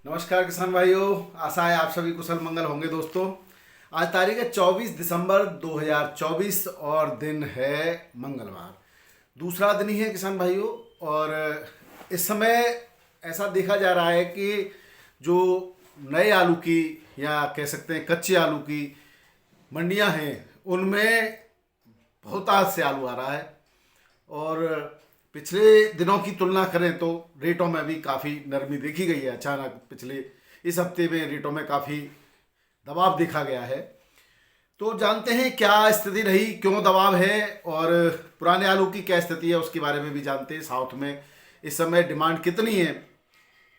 नमस्कार किसान भाइयों, आशा है आप सभी कुशल मंगल होंगे। दोस्तों, आज तारीख है 24 दिसंबर 2024 और दिन है मंगलवार। दूसरा दिन ही है किसान भाइयों। और इस समय ऐसा देखा जा रहा है कि जो नए आलू की या कह सकते हैं कच्चे आलू की मंडियां हैं, उनमें बहुत आज से आलू आ रहा है। और पिछले दिनों की तुलना करें तो रेटों में भी काफ़ी नरमी देखी गई है। अचानक पिछले इस हफ्ते में रेटों में काफ़ी दबाव देखा गया है। तो जानते हैं क्या स्थिति रही, क्यों दबाव है, और पुराने आलू की क्या स्थिति है उसके बारे में भी जानते हैं। साउथ में इस समय डिमांड कितनी है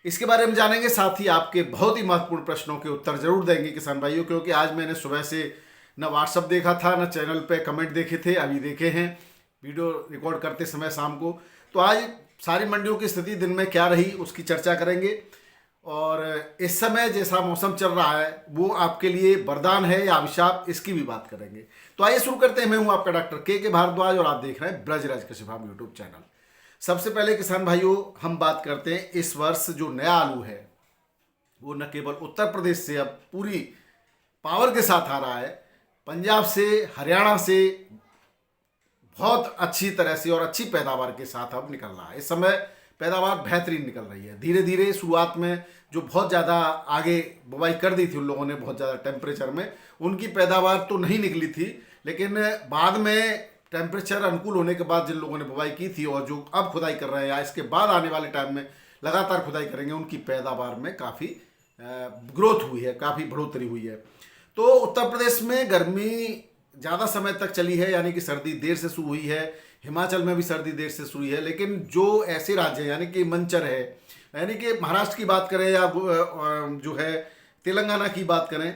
इसके बारे में जानेंगे। साथ ही आपके बहुत ही महत्वपूर्ण प्रश्नों के उत्तर जरूर देंगे किसान भाइयों, क्योंकि आज मैंने सुबह से न व्हाट्सअप देखा था न चैनल पे कमेंट देखे थे, अभी देखे हैं वीडियो रिकॉर्ड करते समय शाम को। तो आज सारी मंडियों की स्थिति दिन में क्या रही उसकी चर्चा करेंगे। और इस समय जैसा मौसम चल रहा है वो आपके लिए वरदान है या अभिशाप, इसकी भी बात करेंगे। तो आइए शुरू करते हैं। मैं हूं आपका डॉक्टर के भारद्वाज और आप देख रहे हैं ब्रजराज कृषि फार्म यूट्यूब चैनल। सबसे पहले किसान भाइयों, हम बात करते हैं इस वर्ष जो नया आलू है वो न केवल उत्तर प्रदेश से अब पूरी पावर के साथ आ रहा है, पंजाब से, हरियाणा से बहुत अच्छी तरह से और अच्छी पैदावार के साथ अब निकल रहा है। इस समय पैदावार बेहतरीन निकल रही है। धीरे धीरे शुरुआत में जो बहुत ज़्यादा आगे बुवाई कर दी थी उन लोगों ने, बहुत ज़्यादा टेम्परेचर में, उनकी पैदावार तो नहीं निकली थी। लेकिन बाद में टेम्परेचर अनुकूल होने के बाद जिन लोगों ने बुवाई की थी और जो अब खुदाई कर रहे हैं या इसके बाद आने वाले टाइम में लगातार खुदाई करेंगे, उनकी पैदावार में काफ़ी ग्रोथ हुई है, काफ़ी बढ़ोतरी हुई है। तो उत्तर प्रदेश में गर्मी ज़्यादा समय तक चली है, यानी कि सर्दी देर से शुरू हुई है। हिमाचल में भी सर्दी देर से शुरू हुई है। लेकिन जो ऐसे राज्य हैं, यानी कि मंचर है, यानी कि महाराष्ट्र की बात करें या जो है तेलंगाना की बात करें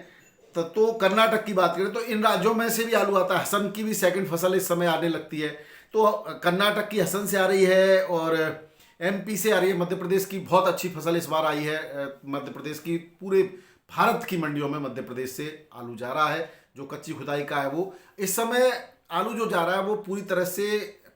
तो कर्नाटक की बात करें, तो इन राज्यों में से भी आलू आता है। हसन की भी सेकंड फसल इस समय आने लगती है। तो कर्नाटक की हसन से आ रही है और एमपी से आ रही है। मध्य प्रदेश की बहुत अच्छी फसल इस बार आई है। मध्य प्रदेश की, पूरे भारत की मंडियों में मध्य प्रदेश से आलू जा रहा है। जो कच्ची खुदाई का है वो इस समय आलू जो जा रहा है वो पूरी तरह से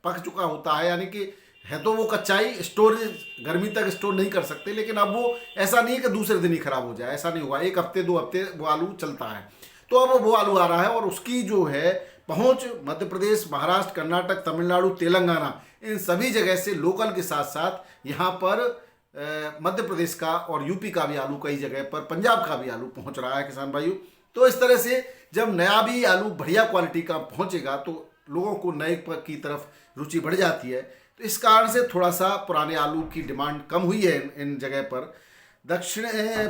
पक चुका होता है, यानी कि है तो वो कच्चाई, स्टोरेज गर्मी तक स्टोर नहीं कर सकते। लेकिन अब वो ऐसा नहीं है कि दूसरे दिन ही खराब हो जाए, ऐसा नहीं हुआ। एक हफ्ते 2 हफ्ते वो आलू चलता है। तो अब वो आलू आ रहा है और उसकी जो है पहुंच मध्य प्रदेश, महाराष्ट्र, कर्नाटक, तमिलनाडु, तेलंगाना, इन सभी जगह से लोकल के साथ साथ यहाँ पर मध्य प्रदेश का और यूपी का भी आलू, कई जगह पर पंजाब का भी आलू पहुंच रहा है किसान भाइयों। तो इस तरह से जब नया भी आलू बढ़िया क्वालिटी का पहुंचेगा तो लोगों को नए की तरफ रुचि बढ़ जाती है। तो इस कारण से थोड़ा सा पुराने आलू की डिमांड कम हुई है इन जगह पर। दक्षिण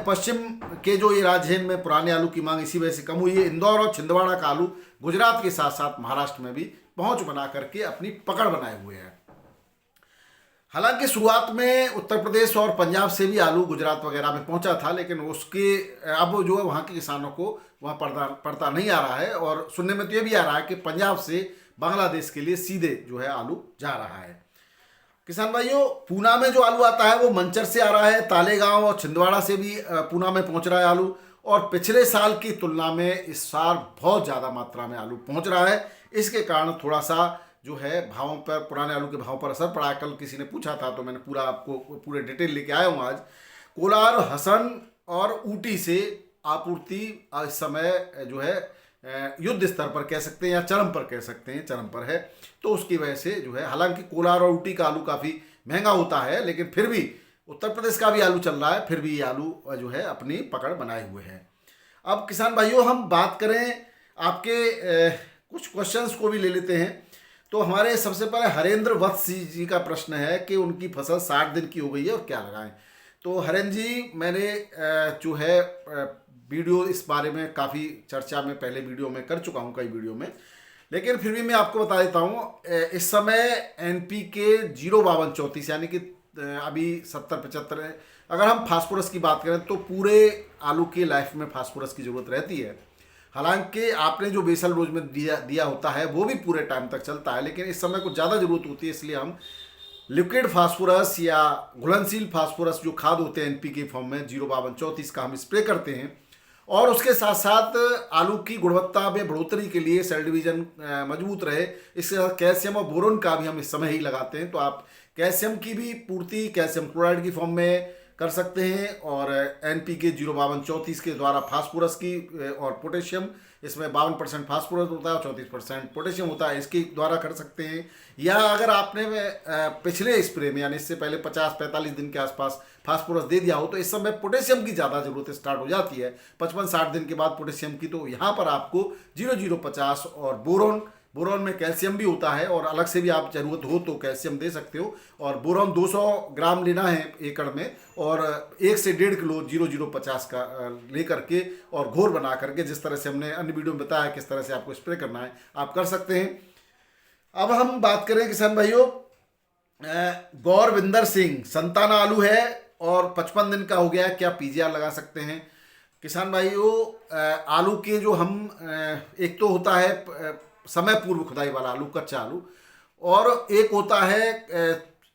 पश्चिम के जो ये राज्य हैं इनमें पुराने आलू की मांग इसी वजह से कम हुई है। इंदौर और छिंदवाड़ा का आलू गुजरात के साथ साथ महाराष्ट्र में भी पहुंच बना करके अपनी पकड़ बनाए हुए हैं। हालांकि शुरुआत में उत्तर प्रदेश और पंजाब से भी आलू गुजरात वगैरह में पहुंचा था, लेकिन उसके अब जो है वहाँ के किसानों को वहाँ पड़ता नहीं आ रहा है। और सुनने में तो ये भी आ रहा है कि पंजाब से बांग्लादेश के लिए सीधे जो है आलू जा रहा है। किसान भाइयों, पूना में जो आलू आता है वो मंचर से आ रहा है। तालेगांव और छिंदवाड़ा से भी पूना में पहुंच रहा है आलू। और पिछले साल की तुलना में इस साल बहुत ज़्यादा मात्रा में आलू पहुंच रहा है। इसके कारण थोड़ा सा जो है भावों पर, पुराने आलू के भाव पर असर पड़ा है। कल किसी ने पूछा था तो मैंने पूरा आपको पूरे डिटेल लेके आया हूँ आज। कोलार, हसन और ऊटी से आपूर्ति इस समय जो है युद्ध स्तर पर कह सकते हैं या चरम पर कह सकते हैं, चरम पर है। तो उसकी वजह से जो है, हालांकि कोलार और ऊटी का आलू काफ़ी महंगा होता है, लेकिन फिर भी उत्तर प्रदेश का भी आलू चल रहा है, फिर भी ये आलू जो है अपनी पकड़ बनाए हुए हैं। अब किसान भाइयों, हम बात करें आपके कुछ क्वेश्चंस को भी ले लेते हैं। तो हमारे सबसे पहले हरेंद्र वत्स जी का प्रश्न है कि उनकी फसल 60 दिन की हो गई है और क्या लगाएं। तो हरेंद्र जी, मैंने जो है वीडियो इस बारे में काफ़ी चर्चा में पहले वीडियो में कर चुका हूं, कई वीडियो में, लेकिन फिर भी मैं आपको बता देता हूं। इस समय NPK 05234 यानी कि अभी 70-75 है। अगर हम फास्फोरस की बात करें तो पूरे आलू की लाइफ में फास्फोरस की ज़रूरत रहती है। हालांकि आपने जो बेसल रोज में दिया होता है वो भी पूरे टाइम तक चलता है, लेकिन इस समय कुछ ज़्यादा ज़रूरत होती है, इसलिए हम लिक्विड फास्फोरस या घुलनशील फास्फोरस जो खाद होते हैं NPK फॉर्म में 05234 का हम स्प्रे करते हैं। और उसके साथ साथ आलू की गुणवत्ता में बढ़ोतरी के लिए सेल डिवीजन मजबूत रहे, इसके साथ कैल्शियम और बोरोन का भी हम इस समय ही लगाते हैं। तो आप कैल्शियम की भी पूर्ति कैल्शियम क्लोराइड की फॉर्म में कर सकते हैं। और NPK 05234 के द्वारा फास्फोरस की और पोटेशियम, इसमें 52% फास्फोरस होता है और 34% पोटेशियम होता है, इसके द्वारा कर सकते हैं। या अगर आपने पिछले स्प्रे में यानी इससे पहले 50-45 दिन के आसपास फास्फोरस दे दिया हो तो इस समय पोटेशियम की ज़्यादा जरूरत स्टार्ट हो जाती है 55-60 दिन के बाद पोटेशियम की। तो यहाँ पर आपको 0050 और बोरोन, बोरोन में कैल्शियम भी होता है और अलग से भी आप जरूरत हो तो कैल्शियम दे सकते हो। और बोरोन 200 ग्राम लेना है एकड़ में और 1 से 1.5 किलो 0050 का लेकर के और घोर बना करके, जिस तरह से हमने अन्य वीडियो में बताया किस तरह से आपको स्प्रे करना है, आप कर सकते हैं। अब हम बात करें किसान भाइयों, गौरविंदर सिंह, संताना आलू है और 55 दिन का हो गया, क्या PGR लगा सकते हैं? किसान भाइयों, आलू के जो हम एक तो होता है समय पूर्व खुदाई वाला आलू, कच्चा आलू, और एक होता है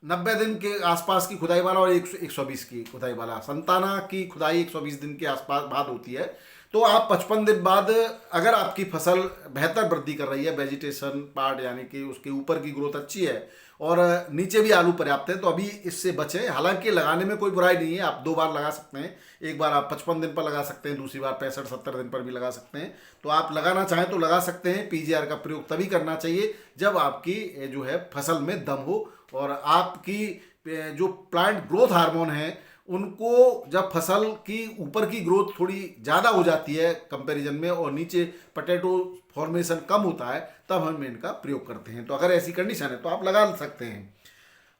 90 दिन के आसपास की खुदाई वाला और 120 की खुदाई वाला। संताना की खुदाई 120 दिन के आसपास बाद होती है। तो आप 55 दिन बाद अगर आपकी फसल बेहतर वृद्धि कर रही है, वेजिटेशन पार्ट यानी कि उसके ऊपर की ग्रोथ अच्छी है और नीचे भी आलू पर्याप्त है, तो अभी इससे बचें। हालांकि लगाने में कोई बुराई नहीं है, आप 2 बार लगा सकते हैं। एक बार आप 55 दिन पर लगा सकते हैं, दूसरी बार 65-70 दिन पर भी लगा सकते हैं। तो आप लगाना चाहें तो लगा सकते हैं। PGR का प्रयोग तभी करना चाहिए जब आपकी जो है फसल में दम हो और आपकी जो प्लांट ग्रोथ हार्मोन है उनको, जब फसल की ऊपर की ग्रोथ थोड़ी ज़्यादा हो जाती है कंपैरिजन में और नीचे पोटैटो फॉर्मेशन कम होता है, तब हम इनका प्रयोग करते हैं। तो अगर ऐसी कंडीशन है तो आप लगा सकते हैं।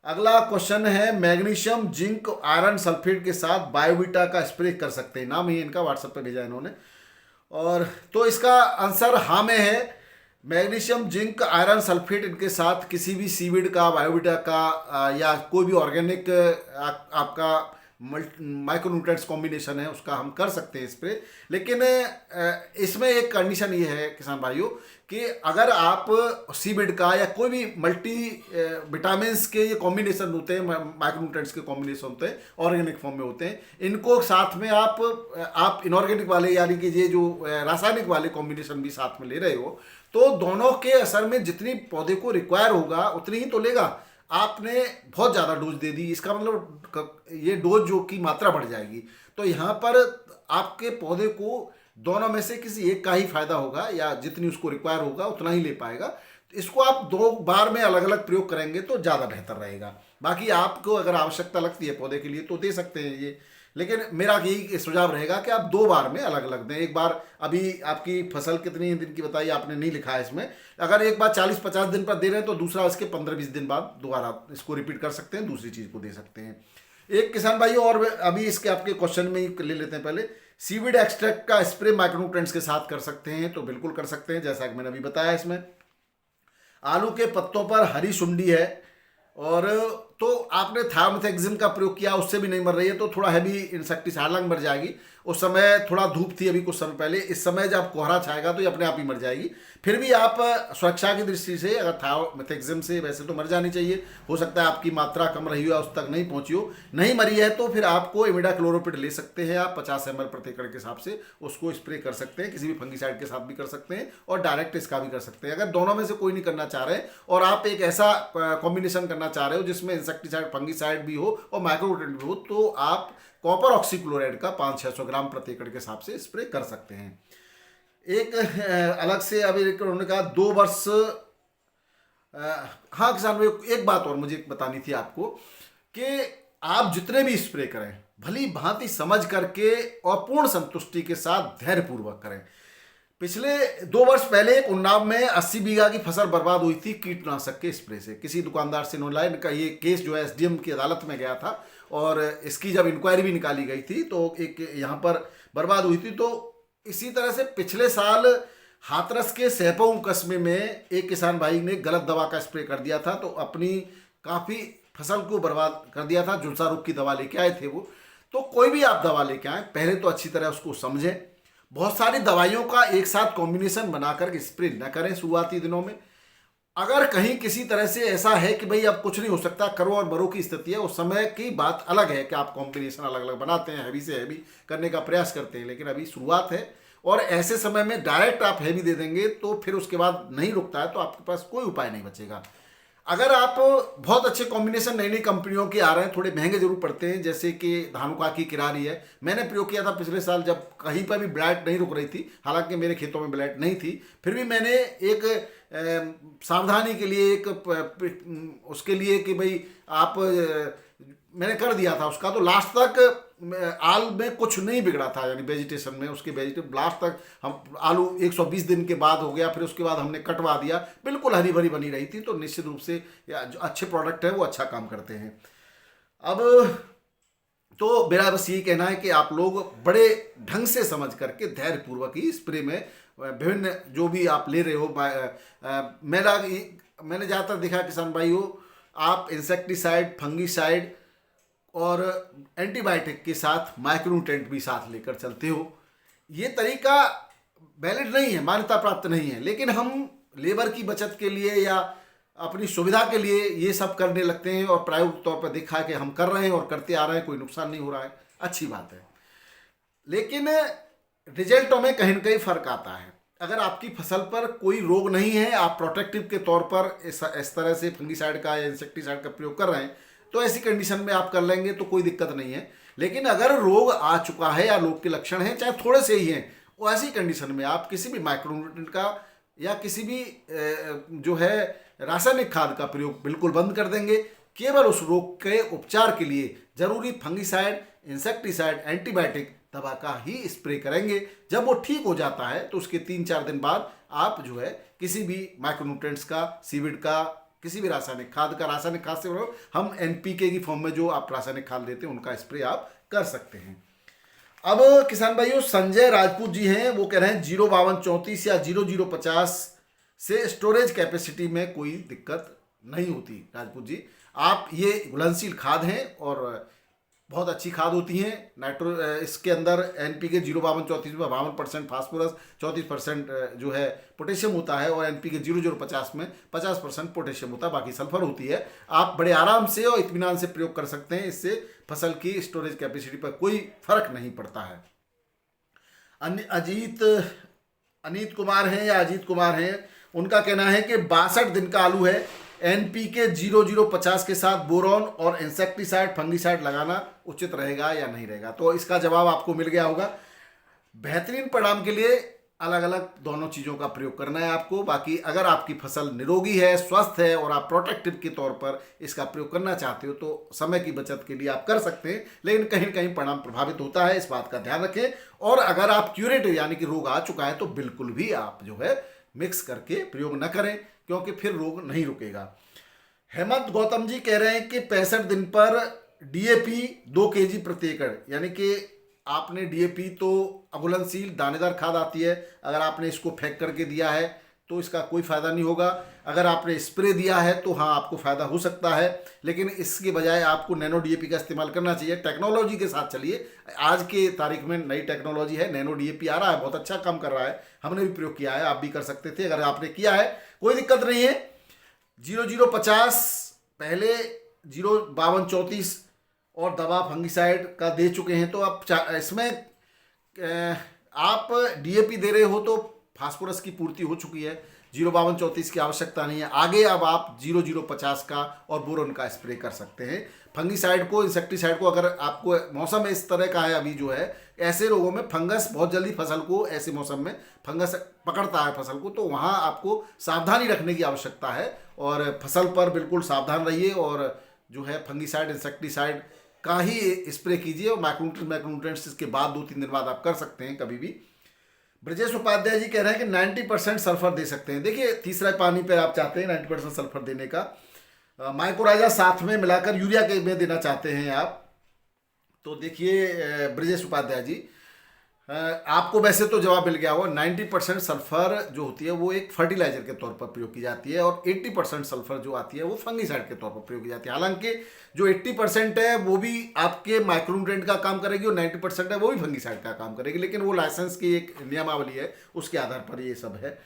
अगला क्वेश्चन है, मैग्नीशियम जिंक आयरन सल्फेट के साथ बायोविटा का स्प्रे कर सकते हैं? नाम ही इनका व्हाट्सएप पे भेजा इन्होंने, और तो इसका आंसर हाँ में है। मैग्नीशियम जिंक आयरन सल्फेट इनके साथ किसी भी सीविड का, बायोविटा का या कोई भी ऑर्गेनिक आपका माइक्रोन्यूट्रिएंट्स कॉम्बिनेशन है उसका हम कर सकते हैं स्प्रे। लेकिन इसमें एक कंडीशन ये है किसान भाइयों कि अगर आप सीविड का या कोई भी मल्टी विटामिन्स के ये कॉम्बिनेशन होते हैं, माइक्रोन्यूट्रिएंट्स के कॉम्बिनेशन होते हैं, ऑर्गेनिक फॉर्म में होते हैं, इनको साथ में आप इनऑर्गेनिक वाले यानी कि ये जो रासायनिक वाले कॉम्बिनेशन भी साथ में ले रहे हो, तो दोनों के असर में जितनी पौधे को रिक्वायर होगा उतनी ही तो लेगा। आपने बहुत ज़्यादा डोज दे दी, इसका मतलब ये डोज जो की मात्रा बढ़ जाएगी। तो यहाँ पर आपके पौधे को दोनों में से किसी एक का ही फायदा होगा या जितनी उसको रिक्वायर होगा उतना ही ले पाएगा। इसको आप 2 बार में अलग अलग प्रयोग करेंगे तो ज़्यादा बेहतर रहेगा। बाकी आपको अगर आवश्यकता लगती है पौधे के लिए तो दे सकते हैं ये, लेकिन मेरा यही सुझाव रहेगा कि आप 2 बार में अलग अलग दें। एक बार, अभी आपकी फसल कितनी दिन की बताई आपने नहीं लिखा है इसमें, अगर एक बार 40-50 दिन पर दे रहे हैं तो दूसरा इसके 15-20 दिन बाद दोबारा इसको रिपीट कर सकते हैं, दूसरी चीज़ को दे सकते हैं। एक किसान भाई और अभी इसके आपके क्वेश्चन में ही ले लेते हैं पहले, सीविड एक्सट्रैक्ट का स्प्रे माइक्रोन्यूट्रिएंट्स के साथ कर सकते हैं? तो बिल्कुल कर सकते हैं, जैसा कि मैंने अभी बताया। इसमें आलू के पत्तों पर हरी सुंडी है और तो आपने थायोमेथाक्सिम का प्रयोग किया, उससे भी नहीं मर रही है, तो थोड़ा हैवी इंसेक्टिसाइड लग मर जाएगी। उस समय थोड़ा धूप थी अभी कुछ समय पहले, इस समय जब कोहरा छाएगा तो ये अपने आप ही मर जाएगी। फिर भी आप सुरक्षा की दृष्टि से अगर थायोमेथाक्सिम से वैसे तो मर जानी चाहिए, हो सकता है आपकी मात्रा कम रही हो, उस तक नहीं पहुंची हो, नहीं मरी है तो फिर आपको इमिडाक्लोरोपिड ले सकते हैं आप 50 ml प्रति एकड़ के हिसाब से उसको स्प्रे कर सकते हैं। किसी भी फंगीसाइड के साथ भी कर सकते हैं और डायरेक्ट इसका भी कर सकते हैं। अगर दोनों में से कोई नहीं करना चाह रहे और आप एक ऐसा कॉम्बिनेशन करना चाह रहे हो जिसमें इंसेक्टिसाइड, फंगीसाइड भी हो और माइक्रोन्यूट्रिएंट भी हो, तो आप कॉपर ऑक्सीक्लोराइड का 500-600 ग्राम प्रति एकड़ के हिसाब से स्प्रे कर सकते हैं। एक अलग से अभी उन्होंने कहा 2 वर्ष, हाँ किसान भाई एक बात और मुझे बतानी थी आपको कि आप जितने भी स्प्रे करें भली भांति समझ करके और पूर्ण संतुष्टि के साथ धैर्यपूर्वक करें। पिछले 2 वर्ष पहले एक उन्नाव में 80 बीघा की फसल बर्बाद हुई थी कीटनाशक के स्प्रे से। किसी दुकानदार से इन्होंने का ये केस जो है SDM की अदालत में गया था और इसकी जब इंक्वायरी भी निकाली गई थी तो एक यहाँ पर बर्बाद हुई थी। तो इसी तरह से पिछले साल हाथरस के सहपऊ कस्बे में एक किसान भाई ने गलत दवा का स्प्रे कर दिया था, तो अपनी काफ़ी फसल को बर्बाद कर दिया था। झुलसा रोग की दवा लेके आए थे वो। तो कोई भी आप दवा लेके आए पहले तो अच्छी तरह उसको समझें। बहुत सारी दवाइयों का एक साथ कॉम्बिनेशन बनाकर स्प्रे न करें शुरुआती दिनों में। अगर कहीं किसी तरह से ऐसा है कि भाई अब कुछ नहीं हो सकता, करो और मरो की स्थिति है, उस समय की बात अलग है कि आप कॉम्बिनेशन अलग अलग बनाते हैं, हैवी से हैवी करने का प्रयास करते हैं। लेकिन अभी शुरुआत है और ऐसे समय में डायरेक्ट आप हैवी दे देंगे तो फिर उसके बाद नहीं रुकता है तो आपके पास कोई उपाय नहीं बचेगा। अगर आप बहुत अच्छे कॉम्बिनेशन नई नई कंपनियों के आ रहे हैं, थोड़े महंगे जरूर पड़ते हैं, जैसे कि धानुका की किरारी है। मैंने प्रयोग किया था पिछले साल, जब कहीं पर भी ब्लाइट नहीं रुक रही थी, हालांकि मेरे खेतों में ब्लाइट नहीं थी, फिर भी मैंने एक सावधानी के लिए उसके लिए कि भाई आप मैंने कर दिया था उसका, तो लास्ट तक आल में कुछ नहीं बिगड़ा था, यानी वेजिटेशन में उसके वेजिटेबल लास्ट तक हम आलू 120 दिन के बाद हो गया, फिर उसके बाद हमने कटवा दिया, बिल्कुल हरी भरी बनी रही थी। तो निश्चित रूप से जो अच्छे प्रोडक्ट है वो अच्छा काम करते हैं। अब तो मेरा बस यही कहना है कि आप लोग बड़े ढंग से समझ करके धैर्यपूर्वक ही स्प्रे में विभिन्न जो भी आप ले रहे हो, मैंने ज़्यादातर देखा किसान भाइयों, आप इंसेक्टिसाइड, फंगीसाइड और एंटीबायोटिक के साथ माइक्रोन्यूट्रेंट भी साथ लेकर चलते हो। ये तरीका वैलिड नहीं है, मान्यता प्राप्त नहीं है, लेकिन हम लेबर की बचत के लिए या अपनी सुविधा के लिए ये सब करने लगते हैं, और प्रायोगिक तौर पर देखा है कि हम कर रहे हैं और करते आ रहे हैं, कोई नुकसान नहीं हो रहा है, अच्छी बात है। लेकिन रिजल्टों में कहीं ना कहीं फर्क आता है। अगर आपकी फसल पर कोई रोग नहीं है, आप प्रोटेक्टिव के तौर पर इस तरह से फंगीसाइड का या इंसेक्टिसाइड का प्रयोग कर रहे हैं, तो ऐसी कंडीशन में आप कर लेंगे तो कोई दिक्कत नहीं है। लेकिन अगर रोग आ चुका है या रोग के लक्षण हैं, चाहे थोड़े से ही हैं, वो ऐसी कंडीशन में आप किसी भी माइक्रोन्यूट्रिएंट का या किसी भी जो है रासायनिक खाद का प्रयोग बिल्कुल बंद कर देंगे। केवल उस रोग के उपचार के लिए जरूरी फंगीसाइड, इंसेक्टिसाइड, एंटीबायोटिक दवा का ही स्प्रे करेंगे। जब वो ठीक हो जाता है तो उसके 3-4 दिन बाद आप जो है किसी भी माइक्रोन्यूट्रिएंट्स का, सीविड का, किसी भी रासायनिक खाद का, रासायनिक खाद से हम एनपीके की फॉर्म में जो आप रासायनिक खाद लेते हैं उनका स्प्रे आप कर सकते हैं। अब किसान भाइयों, संजय राजपूत जी हैं, वो कह रहे हैं 05234 या 0050 से स्टोरेज कैपेसिटी में कोई दिक्कत नहीं होती। राजपूत जी, आप ये घुलनशील खाद हैं और बहुत अच्छी खाद होती हैं। नाइट्रो इसके अंदर एनपीके 05234 में 52% फास्फोरस, 34% जो है पोटेशियम होता है, और एनपीके 0050 में 50% पोटेशियम होता है, बाकी सल्फर होती है। आप बड़े आराम से और इत्मीनान से प्रयोग कर सकते हैं, इससे फसल की स्टोरेज कैपेसिटी पर कोई फर्क नहीं पड़ता है। अनीत कुमार हैं या अजीत कुमार हैं, उनका कहना है कि 62 दिन का आलू है, एनपीके 0050 के साथ बोरॉन और इंसेक्टिसाइड, फंगीसाइड लगाना उचित रहेगा या नहीं रहेगा। तो इसका जवाब आपको मिल गया होगा। बेहतरीन परिणाम के लिए अलग अलग दोनों चीज़ों का प्रयोग करना है आपको। बाकी अगर आपकी फसल निरोगी है, स्वस्थ है और आप प्रोटेक्टिव के तौर पर इसका प्रयोग करना चाहते हो तो समय की बचत के लिए आप कर सकते हैं, लेकिन कहीं न कहीं परिणाम प्रभावित होता है, इस बात का ध्यान रखें। और अगर आप क्यूरेटिव यानी कि रोग आ चुका है तो बिल्कुल भी आप जो है मिक्स करके प्रयोग न करें, क्योंकि फिर रोग नहीं रुकेगा। हेमंत गौतम जी कह रहे हैं कि 65 दिन पर डीएपी 2 केजी प्रति एकड़, यानी कि आपने डीएपी तो अघुलनशील दानेदार खाद आती है, अगर आपने इसको फेंक करके दिया है तो इसका कोई फ़ायदा नहीं होगा। अगर आपने स्प्रे दिया है तो हाँ, आपको फ़ायदा हो सकता है, लेकिन इसके बजाय आपको नैनो डीएपी का इस्तेमाल करना चाहिए। टेक्नोलॉजी के साथ चलिए, आज के तारीख में नई टेक्नोलॉजी है, नैनो डीएपी आ रहा है, बहुत अच्छा काम कर रहा है, हमने भी प्रयोग किया है, आप भी कर सकते थे। अगर आपने किया है कोई दिक्कत नहीं है। 0050 पहले 05234 और दवा फंगीसाइड का दे चुके हैं, तो आप इसमें आप डीएपी दे रहे हो तो फास्फोरस की पूर्ति हो चुकी है, 05234 की आवश्यकता नहीं है। आगे अब आप 0050 का और बोरोन का स्प्रे कर सकते हैं। फंगीसाइड को, इंसेक्टिसाइड को, अगर आपको मौसम इस तरह का है अभी जो है, ऐसे रोगों में फंगस बहुत जल्दी फसल को, ऐसे मौसम में फंगस पकड़ता है फसल को, तो वहाँ आपको सावधानी रखने की आवश्यकता है और फसल पर बिल्कुल सावधान रहिए और जो है फंगीसाइड, इंसेक्टिसाइड का ही स्प्रे कीजिए। और माइक्रोन्यूट्रिएंट्स इसके बाद 2-3 दिन बाद आप कर सकते हैं कभी भी। ब्रजेश उपाध्याय जी कह रहे हैं कि 90% सल्फर दे सकते हैं। देखिए, तीसरा पानी पर आप चाहते हैं 90% सल्फर देने का, माइक्रोराइजा साथ में मिलाकर यूरिया के में देना चाहते हैं आप, तो देखिए ब्रजेश उपाध्याय जी, आपको वैसे तो जवाब मिल गया होगा। 90% सल्फर जो होती है वो एक फर्टिलाइजर के तौर पर प्रयोग की जाती है, और 80% सल्फर जो आती है वो फंगीसाइड के तौर पर प्रयोग की जाती है। हालांकि जो 80% है वो भी आपके माइक्रोन्यूट्रिएंट का काम करेगी और 90% है वो भी फंगीसाइड का काम करेगी, लेकिन वो लाइसेंस की एक नियमावली है, उसके आधार पर ये सब है।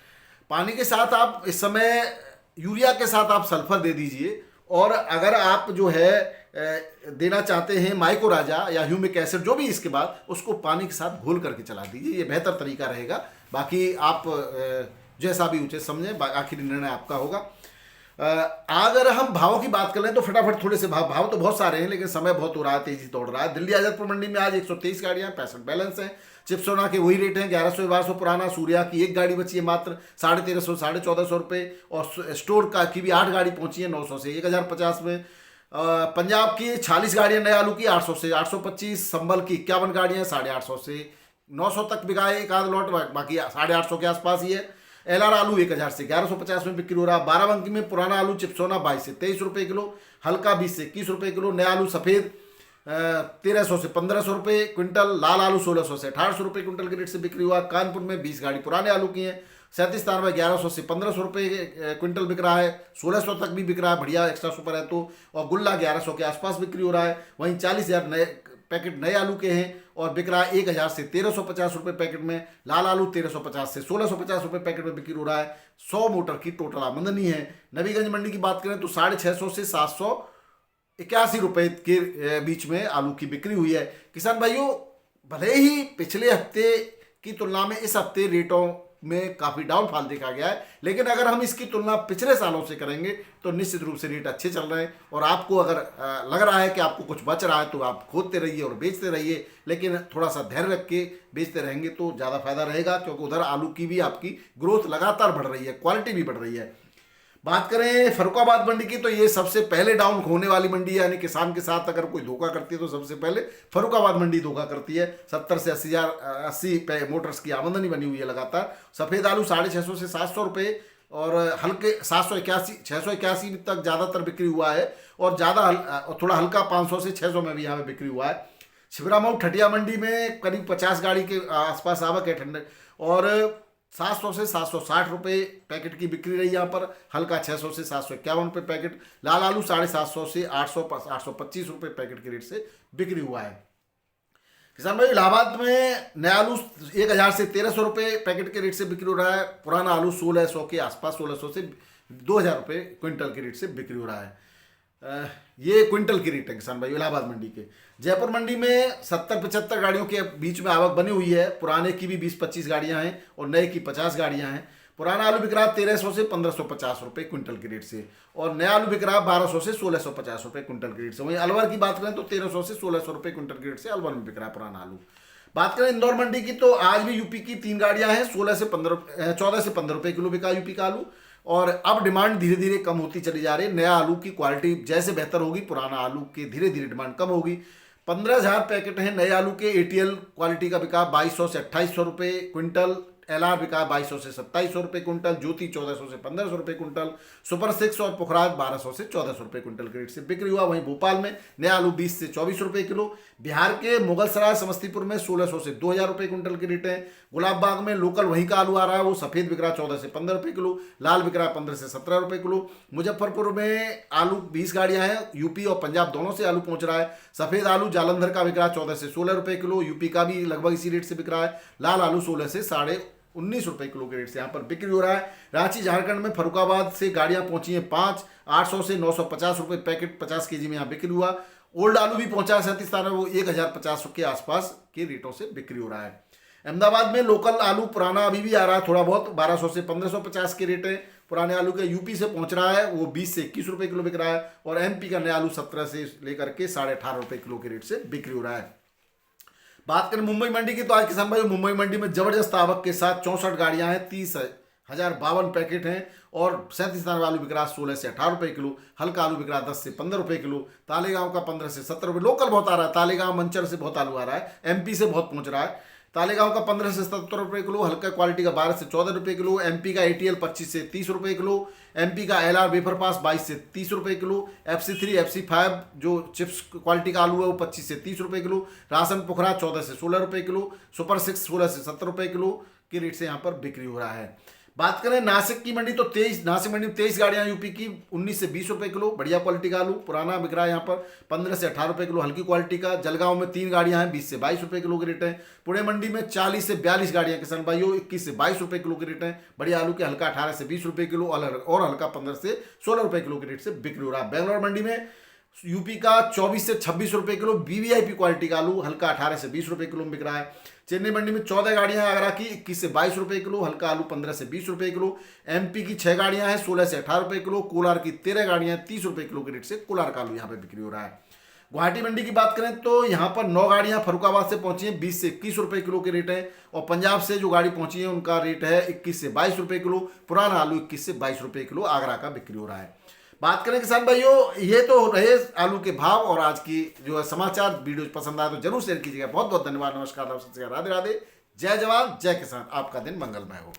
पानी के साथ आप इस समय यूरिया के साथ आप सल्फर दे दीजिए, और अगर आप जो है देना चाहते हैं माइक्रोराजा या ह्यूमिक एसिड, जो भी इसके बाद, उसको पानी के साथ घोल करके चला दीजिए, ये बेहतर तरीका रहेगा। बाकी आप जैसा भी उचित समझें, आखिरी निर्णय आपका होगा। अगर हम भावों की बात कर लें तो फटाफट थोड़े से भाव तो बहुत सारे हैं, लेकिन समय बहुत हो रहा है, तेजी दौड़ रहा है। दिल्ली आजादपुर मंडी में आज 123 गाड़ियां, 65 बैलेंस हैं। चिप्सोना के वही रेट हैं, 1100 1200 पुराना। सूर्या की एक गाड़ी बची है मात्र 1350 1450 रुपये। और स्टोर का की भी 8 गाड़ी पहुंची है 900 से 1050 में। पंजाब की 40 गाड़ियां नए आलू की 800 से 825। संबल की 51 गाड़ियां 850 से 900 तक बिकाए एक आध लॉट, बाकी 850 के आसपास ही है। एलआर आलू 1000 से 1150 में बिक्री हो रहा है। बाराबंकी में पुराना आलू चिप्सोना 22 से 23 रुपये किलो, हल्का 20 से 21 रुपये किलो। नया आलू सफ़ेद 1300 से 1500 रुपये क्विंटल। लाल आलू 1600 से 1800 रुपये क्विंटल के रेट से बिक्री हुआ। कानपुर में 20 गाड़ी पुराने आलू की है। 37 स्थान में 1100 से 1500 रुपये क्विंटल बिक रहा है। 1600 तक भी बिक रहा है, बढ़िया एक्स्ट्रा सुपर है तो। और गुल्ला 1100 के आसपास बिक्री हो रहा है। वहीं 40,000 नए पैकेट नए आलू के हैं और बिक रहा है 1000 से 1350 रुपये पैकेट में। लाल आलू 1350 से 1650 रुपये पैकेट में बिक्री हो रहा है। 100 मोटर की टोटल आमदनी है। नबीगंज मंडी की बात करें तो 650 से 781 रुपये के बीच में आलू की बिक्री हुई है। किसान भाइयों, भले ही पिछले हफ्ते की तुलना में इस हफ्ते रेटों में काफ़ी डाउनफॉल देखा गया है, लेकिन अगर हम इसकी तुलना पिछले सालों से करेंगे तो निश्चित रूप से रेट अच्छे चल रहे हैं। और आपको अगर लग रहा है कि आपको कुछ बच रहा है तो आप खोदते रहिए और बेचते रहिए, लेकिन थोड़ा सा धैर्य रख के बेचते रहेंगे तो ज़्यादा फायदा रहेगा, क्योंकि उधर आलू की भी आपकी ग्रोथ लगातार बढ़ रही है, क्वालिटी भी बढ़ रही है। बात करें फर्रुखाबाद मंडी की तो ये सबसे पहले डाउन होने वाली मंडी है, यानी किसान के साथ अगर कोई धोखा करती है तो सबसे पहले फर्रुखाबाद मंडी धोखा करती है। 70 से 80 मोटर्स की आमदनी बनी हुई है लगातार। सफ़ेद आलू 650 से 700 रुपये और हल्के 781 681 तक ज़्यादातर बिक्री हुआ है। और थोड़ा हल्का 500 से 600 में भी यहाँ पे बिक्री हुआ है। छिबरामऊ ठटिया मंडी में करीब 50 गाड़ी के आसपास आवक है ठंडे, और 700 से 760 रुपये पैकेट की बिक्री रही यहाँ पर। हल्का 600 से 751 रुपये पैकेट। लाल आलू 750 से 825 रुपये पैकेट के रेट से बिक्री हुआ है। किसान भाई, इलाहाबाद में नया आलू 1000 से 1300 रुपये पैकेट के रेट से बिक्री हो रहा है। पुराना आलू 1600 के आसपास 1600 से 2000 रुपये क्विंटल के रेट से बिक्री हो रहा है। ये क्विंटल की रेट है किसान भाई इलाहाबाद मंडी के। जयपुर मंडी में 70-75 गाड़ियों के बीच में आवक बनी हुई है। पुराने की भी 20-25 गाड़ियां हैं और नए की 50 गाड़ियां हैं। पुराना आलू बिक रहा है 1300 से 1550 रुपये क्विंटल के रेट से, और नया आलू बिक रहा है 1200 से 1650 रुपये क्विंटल के रेट से। वहीं अलवर की बात करें तो 1300 से 1600 रुपये क्विंटल के रेट से अलवर में बिक रहा है पुराना आलू। बात करें इंदौर मंडी की तो आज भी यूपी की 3 गाड़ियां हैं। 14 से 15 रुपये किलो बिका यूपी का आलू। और अब डिमांड धीरे धीरे कम होती चली जा रही है। नया आलू की क्वालिटी जैसे बेहतर होगी, पुराना आलू की धीरे धीरे डिमांड कम होगी। 15,000 पैकेट हैं नए आलू के। एटीएल क्वालिटी का बिका 2200 से 2800 रुपये क्विंटल। एलआर बिका 2200 से 2700 रुपये क्विंटल। ज्योति 1400 से 1500 रुपये क्विंटल। सुपर 6 और पुखराज 1200 से 1400 रुपये क्विंटल के रेट से बिक्री हुआ। वहीं भोपाल में नया आलू 20 से 24 रुपये किलो। बिहार के मुगलसराय समस्तीपुर में 1600 से 2000 रुपये क्विंटल के रेट है। गुलाब बाग में लोकल वहीं का आलू आ रहा है, वो सफ़ेद बिक रहा है 14 से 15 रुपये किलो। लाल बिक रहा है 15 से 17 रुपये किलो। मुजफ्फरपुर में आलू 20 गाड़ियां हैं। यूपी और पंजाब दोनों से आलू पहुंच रहा है। सफ़ेद आलू जालंधर का बिक रहा है 14 से 16 रुपये किलो। यूपी का भी लगभग इसी रेट से बिक रहा है। लाल आलू 16 से 19.5 रुपये किलो के रेट से यहाँ पर बिक्री हो रहा है। रांची झारखंड में फर्रुखाबाद से गाड़ियाँ पहुंची हैं 5, 800 से 950 रुपये पैकेट 50 केजी में यहाँ बिक्री हुआ। ओल्ड आलू भी पहुंचा है 37 स्थान में, वो 1050 के आसपास के रेटों से बिक्री हो रहा है। अहमदाबाद में लोकल आलू पुराना अभी भी आ रहा है थोड़ा बहुत, 1200 से 1550 के रेट है पुराने आलू के। यूपी से पहुंच रहा है, वो 20 से 21 रुपये किलो बिक रहा है। और एमपी का नया आलू 17 से लेकर के 18.5 रुपये किलो के रेट से बिक्री हो रहा है। बात करें मुंबई मंडी की तो आज किसान भाई मुंबई मंडी में जबरदस्त आवक के साथ 64 गाड़ियां हैं। 30,052 पैकेट हैं और 37 स्थान आलू बिक रहा है 16 से 18 रुपये किलो। हल्का आलू बिक रहा है 10 से 15 रुपये किलो। तालेगांव का 15 से 17 रुपये। लोकल बहुत आ रहा है, तालेगांव मंचर से बहुत आलू आ रहा है, एमपी से बहुत पहुंच रहा है। तालेगांव का 15 से 17 रुपये किलो। हल्का क्वालिटी का 12 से 14 रुपये किलो। एमपी का एटीएल 25 से 30 रुपये किलो। एमपी का एलआर वेफर पास 22 से 30 रुपये किलो। FC3 FC5 जो चिप्स क्वालिटी का आलू है वो 25 से 30 रुपये किलो। राशन पुखरा 14 से 16 रुपये किलो। सुपर 6 16 से 70 रुपये किलो के रेट से यहाँ पर बिक्री हो रहा है। बात करें नासिक की मंडी तो नासिक मंडी में 23 गाड़ियां यूपी की 19 से 20 रुपये किलो। बढ़िया क्वालिटी का आलू पुराना बिक रहा है यहाँ पर 15 से 18 रुपये किलो हल्की क्वालिटी का। जलगांव में 3 गाड़ियां हैं 20 से 22 रुपये किलो के रेट है। पुणे मंडी में 40 से 42 गाड़ियां किसान भाइयों 21 से 22 रुपये किलो के रेट है। बढ़िया आलू के हल्का 18 से 20 रुपये किलो और हल्का 15 से 16 रुपये किलो के रेट से बिक्री हो रहा है। बेंगलोर मंडी में यूपी का 24 से 26 रुपए किलो वीवीआईपी क्वालिटी का आलू हल्का 18 से 20 रुपए किलो में बिक रहा है। चेन्नई मंडी में 14 गाड़ियां आगरा की 21 से 22 रुपए किलो, हल्का आलू 15 से 20 रुपए किलो। एमपी की 6 गाड़ियां हैं 16 से 18 रुपए किलो। कोलार की 13 गाड़ियां 30 रुपए किलो के रेट से कोलार का आलू यहाँ पे बिक्री हो रहा है। गुवाहाटी मंडी की बात करें तो यहाँ पर 9 गाड़ियां फरुखाबाद से पहुंची हैं, 20 से 21 रुपए किलो के रेट है। और पंजाब से जो गाड़ी पहुंची है उनका रेट है 21 से 22 रुपए किलो। पुराना आलू 21 से 22 रुपए किलो आगरा का बिक्री हो रहा है। बात करें किसान भाइयों, ये तो रहे आलू के भाव और आज की जो है समाचार। वीडियो पसंद आए तो जरूर शेयर कीजिएगा। बहुत बहुत धन्यवाद। नमस्कार, राधे राधे। जय जवान जय किसान। आपका दिन मंगलमय हो।